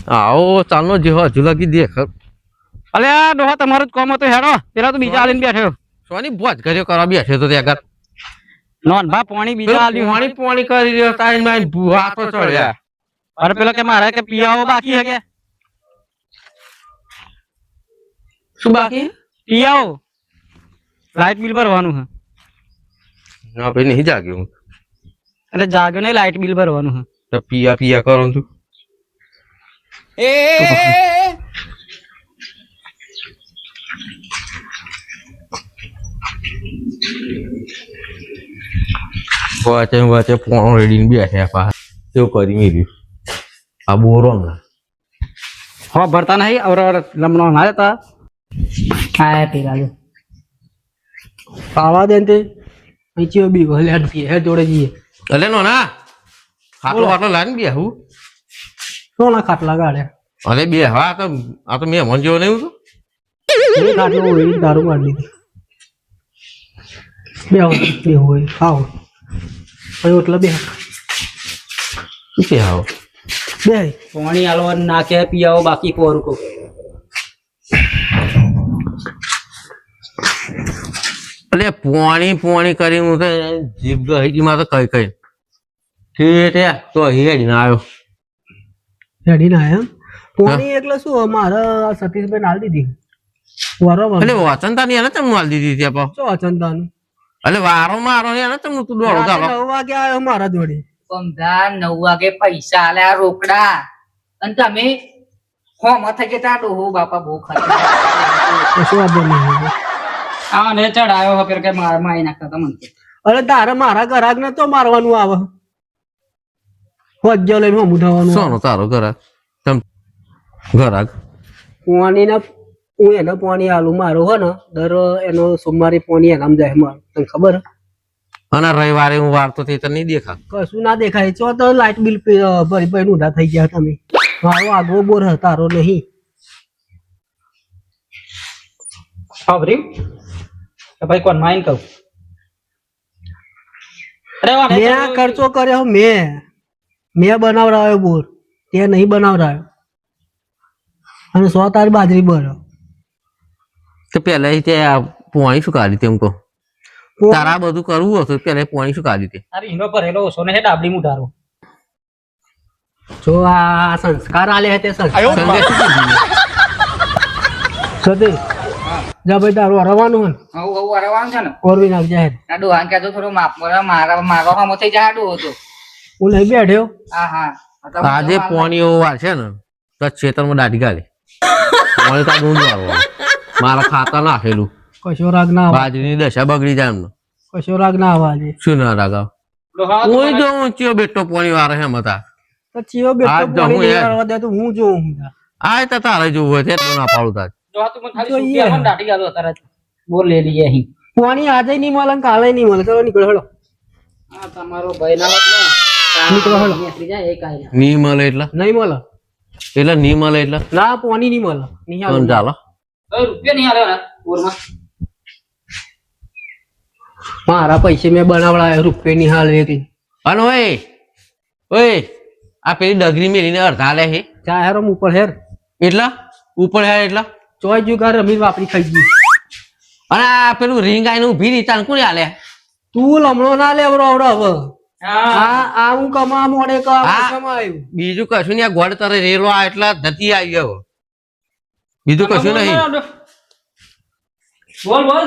આવો ચાલનો જેવો હજુ લગી દેખ અલે આ ડોહા તમારો જ કોમ હતો હેડો પેલા તો બીજા આલીને બેઠો સોની ભોજ કર્યો કરવા બેઠો તો ત્યાં આગળ નોન ભા પાણી બીજા આલ્યું પાણી પાણી કરી રહ્યો તારી માં ભૂવા તો ચડ્યા અરે પેલો કે મારે કે પિયાઓ બાકી હે કે શું બાકી પિયાઓ લાઈટ બિલ ભરવાનું હે ના ભાઈ નહીં જાગ્યો હું એટલે જાગ્યો નહીં લાઈટ બિલ ભરવાનું હે તો પિયા પિયા કરો તું વાચે ફોન રેડી બેઠ્યા પા કેવું કરી મેર્યું આ બોરો હવા ભરતા નહીં और લમણો ના જતા આ પેલા જો પાવા દે તે નીચે બી ભલે હે જોડે જઈએ અલે નો ના ખાટલો ખાટલો લાઈન બે હું સોના ખાટલા ગાડે અરે બે હા તો આ તો મેં મન જેવો નહીં હું એ ખાટલો હોય દારૂ મારી દીધી બે હોય ખાઓ પછી એટલે બે શું આવો બે પાણી આલવા નાખે પીયાઓ બાકી કોરું કો અલે પોણી પોણી કરી હું તો જીભ ગઈ માં તો કઈ કઈ ઠીક તો હેડી ના આવ્યો હેડી ના આવ્યા પોણી એટલે શું મારા સતીશભાઈ નાલ દીધી બરોબર એટલે વચનતા ની એને તમને હાલ દીધી ત્યાં પાવ શું અચંતાનું એટલે વારો મારો એને તમને તું દોડો ચાલો 9 વાગે આવ્યો મારા જોડે સમજા 9 વાગે પૈસા આલ્યા રોકડા અને તમે હોમ થઈ ગયા ડોહો બાપા બહુ ખર્ચ શું વાંધો નહીં આ ને ચડાયો ફેર કે માર માઈ નાખતા તમને અરે તારે મારા ઘરાક ને તો મારવાનું આવે હોજ્જો લઈને હમું થવાનું સોનો તારો ઘરાક તમ ઘરાક પાણી ના હું એને પાણી આલું મારો હો ને દર એનો સોમવારે પાણી એનામ જાય મારું તને ખબર અને રવિવારે હું વારતો થઈ તો નહીં દેખા કશું ના દેખાય ચો તો લાઈટ બિલ ભરી ભરી ઊંધા થઈ ગયા તમે મારો આગો બોર તારો નહીં ખબરી ભાઈ કોણ માઈન કહું મેં ખર્ચો કર્યો મેં બનાવડાવ્યો બોર તે નહીં બનાવડાવ્યો અને 100 તારી બાજરી ભર્યો તો પેલા ત્યાં પોણી શું કાઢી તેમ કહો તારા બધું કરવું હતું પેલા પોણી શું કાઢી તે અરે ઈનો ભરેલો ઓછો ને હે ડાબડી મુઢારો જો આ સંસ્કાર આલે હે તે સંસ્કાર સદે જા ભાઈ તારું હરવાનું હે હવ હવ અરવાનું છે ને ઓરવી નાખ જાહેર આ ડોહાન કે તો થોડો માપ મારા મારો હમો થઈ જાય ડોહો તો હું લઈ બેઠ્યો હા આજે પોણી એવો વાર છે ને તો ખેતરમાં દાઢી ગાલે પોણી તા ગુંદ મારા ખાતા નાખેલું કશો રાગ ના આવે બાજરીની દશા બગડી જાય એમનો કશો રાગ ના આવે આજે શું ના રાગાવ ડોહા કોઈ જો ઊંચીઓ બેટો પોણી વાળે એમ હતા તો ચિયો બેટો આ પાણી જમું નહીં યાર. કરવા દે તો હું જોઉં હું આ તો તારે જોવું હોય તે ના પાડું તાર ડોહા તું મને ખાલી જોઈએ. સુકી આલવા દાટી ગાલો અત્યારે બોર લઈ લઈએ અહીં પાણી આજે નહીં મળે ને કાલે નહીં મળે ચલો નીકળો હેડો આ તમારો ભાઈ ના વાત નીકળો હેડો નીકળી જાય એક આઈ ની મળે એટલે નહીં મળે ની મળે એટલે ના પાણી નહીં મળે નહીં આવે. પણ ચાલો રૂપિયા નહીં આલ્યો ને બોરમાં મારા પૈસે મેં બનાવડાય રૂપિયા ની હાલ એકલી અને ઓય આ પેલી ડગરી મેલીને અડધા લે છે ચા હેરો ઉપર હેર એટલા ઉપર હે એટલા ચોય જુગાર રમી વાપરી ખાઈ ગઈ અને આ પેલું રીંગ આઈને ઊભી રહી તાન કોને આલે તું લમણો ના લેવડો આવડો હવે હા આ હું કમા મોડે હા. કમાયું બીજું કશું નહીં આ ગોળ તરે રેલો આ એટલા નથી આવી ગયો બીજું કશું નહીં બોલ બોલ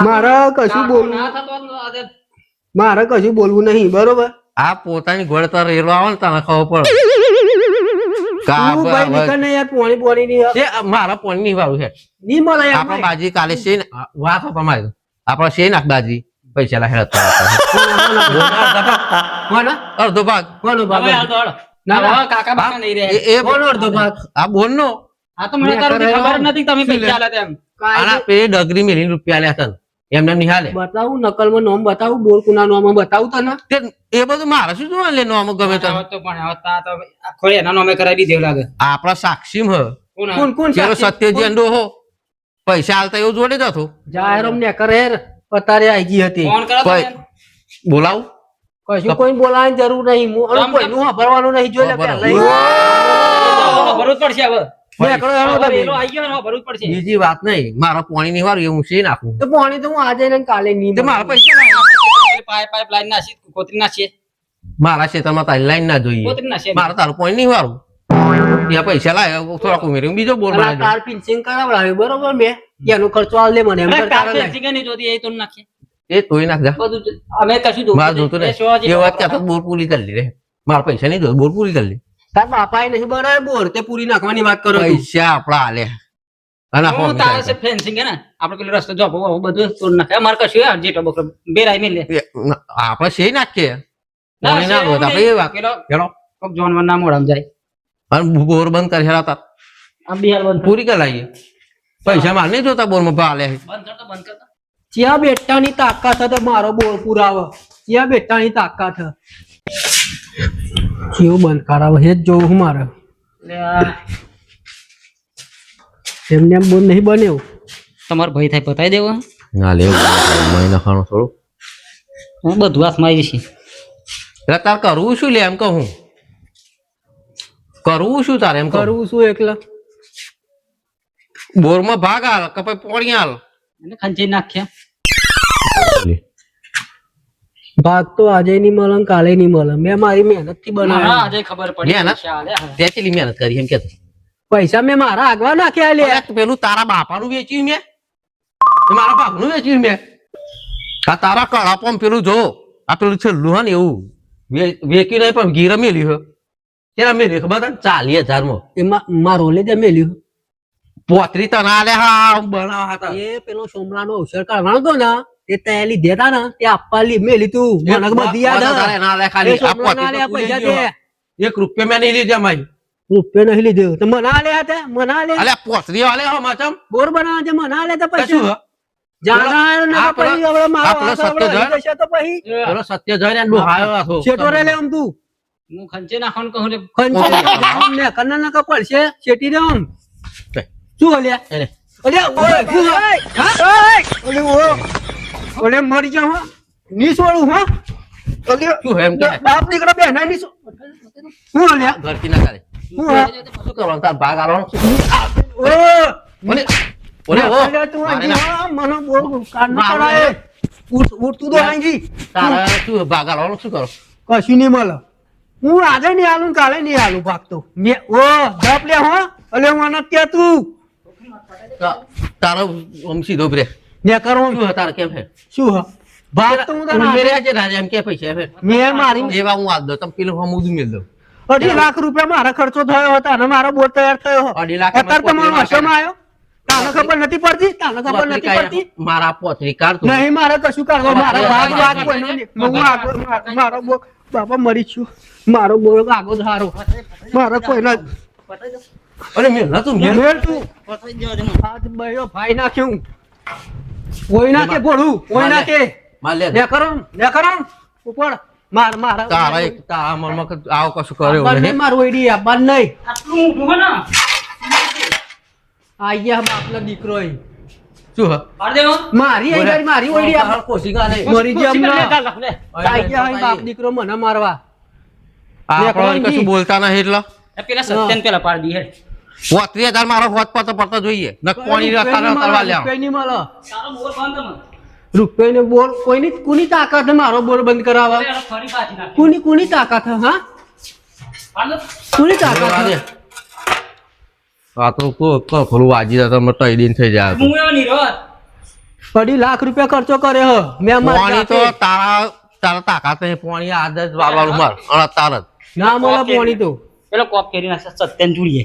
મારા કશું બોલવું ના થતો આજે મારે કશું બોલવું નહીં બરોબર આ પોતાની ગોળ તરે રેલો આવે ને તને ખબર પડે કા તું ભાઈ નીકળ ને યાર પોણી પોણી ની એ મારા પોણી ની વાળું છે નહીં મળે યાર આપણા બાજી કાલે છે ને વાત આપણા આપણા છે નાખ બાજી પૈસા લા હેરત કોણ અડધો ભાગ કોનો હવે બાબા હાલ દોડ ના, ના. કાકા બાકા નહીં રહે એ કોનો અડધો ભાગ આ બોલ નો આ તો મને તારું ખબર નથી તમે પૈસા આલ્યા તેમ આના પેલી ડગરી મેલીને રૂપિયા લ્યા તને એમને નિહાલે બતાવું નકલમાં નોમ બતાવું બોલ કુના નોમ બતાવું તને એ બધું મારે શું જોવા લે નોમ ગમે તને તો પણ આવતા તો આખો એના નામે કરાવી દીધેલું લાગે આપણા સાક્ષી હ કોણ કોણ પેલો સત્યજી અંડો હો પૈસા હાલતા એવું જોડે જ હતો જાહેરમ ને કરે પતારે આઈ ગઈ હતી ફોન કરો કોઈ બોલાવું કશું કોઈ બોલાવાની જરૂર નહીં હું કોઈનું વાપરવાનું નહીં જોઈ લે બરાબર. પહેલા પડશે હવે નીકળો હેડો હવે તમે. એલો આઈ ગયો ને ભરવું જ પડશે બીજી વાત નહીં મારા પાણી ની વાર હું શી નાખું તો પાણી તો હું આજે ને કાલે નહીં તે મારા પૈસા લાય. પાઇપ લાઈન નાસી કોતરી નાસીએ મારા ખેતરમાં તારી લાઈન ના જોઈએ કોતરી નાસીએ મારા તારું પાણી નહીં વારું ત્યાં પૈસા લાય થોડાક ઉમેરી બીજો બોલ અને આ બનાવી તાર પિન્સિંગ કરાવડાવ્યું બરોબર મેં એનો ખર્ચો આલ દે મને એમ અરે કરતા કાર રહે. ફેન્સિંગ નહીં જોતી એ તો નાખીએ દઉં. એ તોય નાખ જા બધું અમે કશું જોતું મારે જોતું નહીં. નહીં એ વાત કહેતા બોર પૂરી કરી લે મારા પૈસા નહીં જોયું બોર પૂરી કરી લે તાર બાપાએ નહીં બનાવ્યો બોર તે પૂરી નાખવાની વાત કરો તું. પૈસા આપડા હાલે અને હું તારે છે ફેન્સિંગ હે ને આપણે પેલો રસ્તો જો બધું તોડ નાખે અમારે કશું યાર જેટલો બકરો બેરાઈ મેલે આપડે છે નાખીએ પાણી ના હોય તો આપણે એ વાત પેલો હેલો કોક જોનવર ના મોઢામાં જાય અને બોર બંધ કરી હેરા તાર આમ બિહાર બંધ પૂરી કરી લાવીએ પૈસા માર નહીં જોતા બોર માં ભાવ લે બંધ કરતો જ્યાં બેટાની તાકાત હતો મારો બોર પુરાવો જ્યાં બેટાની તાકાત છે કેવું બંધ કરાવે હે જ જોવું હું મારે એટલે આ એમને એમ બોર નહીં બન્યો તમારો ભાઈ થાય બતાવી દેવો ના લેવું મહિના ખાણો થોડું હું બધું હાથમાં આવી જશે એટલે તાર કરવું શું લે એમ કહું કરવું શું તારે એમ કહું કરવું શું એકલા બોર માં ભાગ હાલ કે પછી પાણી હાલ અને ખંચી નાખ્યા ભાગ તો આજે નહીં મળે ને કાલે નહીં મળે મેં મારી મહેનત થી હા બનાવ્યા આજે ખબર પડી મહેનત? પૈસા આલ્યા હવે. તે ચેટલી મહેનત કરી એમ કેતો પૈસા મેં મારા આગવા નાખ્યા લે અરે પેલું તારા બાપાનું વેચ્યું મેં એ મારા બાપનું વેચ્યું મેં આ તારા કળાપમ પેલું જો આ પેલું છેલ્લું હે ને એવું વેચી નહીં પણ ગીર મેલ્યું હે તેના મેલ્યું ખબર તને 40,000 માં એમાં મારો લે દે મેલ્યું પોતરી તને આલે હા બનાવા હતા એ પેલો સોમલાનો અવસર કાઢવાનો હતો ને તે ત્યાં લીધે તા ને તે આપવા મેલી તું મને બધી યાદ હે. તારે ના લે ખાલી એ આ સોમલાના આલ્યા પોતરી તો પૈસા તું લેજો. 1 રૂપિયા મેં નહીં લીધા મારી રૂપિયો નહીં લીધો તો મને આલે હતા મને આલે અલે પોતરી વાલે હો માચમ બોર બનાવવા છે મને આલે તો કશું પૈસા હે? જાના ના આ પેલો- પછી હવે મારો આ પેલો હાથ સત્ય હવે જોયો? રહી જશે તો પછી પેલો સત્ય જોઈને એનો ડોહાયો હતો. શેઠો રે લે આમ તું હું ખંચી નાખવાનું કહું લે ખંચે ને કન્ના ના કપડ છે શેઠી રે આમ કે, શું અલ્યા એને. અલ્યા ઓય શું હા ઓલે ઓલે મરી જાવ હા ની છોડું હા અલ્યા શું હે એમ કે બાપ દીકરા બેના ની હું અલ્યા ઘરથી ના કરે હું હા શું કરવાનું તાર ભાગ આલવાનો શું? ઓ ઓલે ઓલે ઓ અલ્યા તું મારે આજી ના. હા મને બોલ કાન મારે કરાય ઉઠ તું તો આજી તારે શું ભાગ આલવાનો શું કરો કશું નહીં મળે હું આજે નહીં આલું ને કાલે નહીં આલું ભાગતો મેં ઓ ધપ લે હો અલે હું આને ત્યાં તું તારો આમ સીધો બ્રે ને કરો શું હે તારે કેમ છે શું હ ભાગ તો હું તને ઉમેર્યા છે રાજા એમ કે પૈસા હે મેં મારી એવા હું આલ દઉં તમે પેલું હમ ઉધું મેલ દઉં 2.5 લાખ રૂપિયા મારા ખર્ચો થયો હતો અને મારો બોર તૈયાર થયો હતો. 2.5 લાખ અત્યારે તમારો હસમાં આવ્યો તાને ખબર નથી પડતી તાને ખબર નથી પડતી મારા પોતરી કાર તું નહીં મારે કશું કરવા મારો ભાગ કોઈનો નહીં. હું આગળ મારો બોર બાપા મરી છું મારો બોર આગળ હારો મારો કોઈનો અરે મેલ ના તું મેલ મેળ તું આજ બયો ભાઈ નાખ્યું કોઈ નાખે ભોળું કોઈ નાખે માર લે ને કરો ઉપર માર મારા તારા એક તારા મનમાં આવો કશું કર્યો બંને નહીં મારું ઓઈડી આપવાનું નહીં આટલું ઊંધું હે ને આઈ ગયા બાપનો દીકરો અહીં. શું હે પાડ દેવો મારી આઈ ગઈ, મારી ઓઈડી આપ કોશિકા નહીં મરી ગયા ખુશી કરીને હમણાં. ચાલ, લે. આઈ ગયા અહીં બાપ દીકરો મને મારવા આપણે કશું બોલતા નહીં એટલે એ પેલા સત્યન પેલા પાડ દી હે 35,000 મારો હોત પતો પડતો જોઈએ નક પાણી રખાનો કરવા લે રૂપિયા નહીં મળે. તારો મોર બંધ મને રૂપિયાનો બોલ કોઈની કોની તાકાત છે મારો બોલ બંધ કરાવવા અરે ફરી પાછી નાખી કોની તાકાત છે હા પાડ દો. કોની તાકાત છે આ તો ખોલું વાજી જતો મને તઈ દિન થઈ જાય હું એવો નિરોધ 2.5 લાખ રૂપિયા ખર્ચો કર્યો હે. મેં મારી પાણી તો જાતે. તારા તાકાત નહીં પાણી આદત વાળવાનું માર અને તારત ના મળે પાણી તો પેલો કોપ કરી નાખશે સત્યન જોડીએ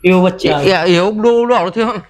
એવો વચ્ચે આવે. એવું ડોવડો આવડો થયો ને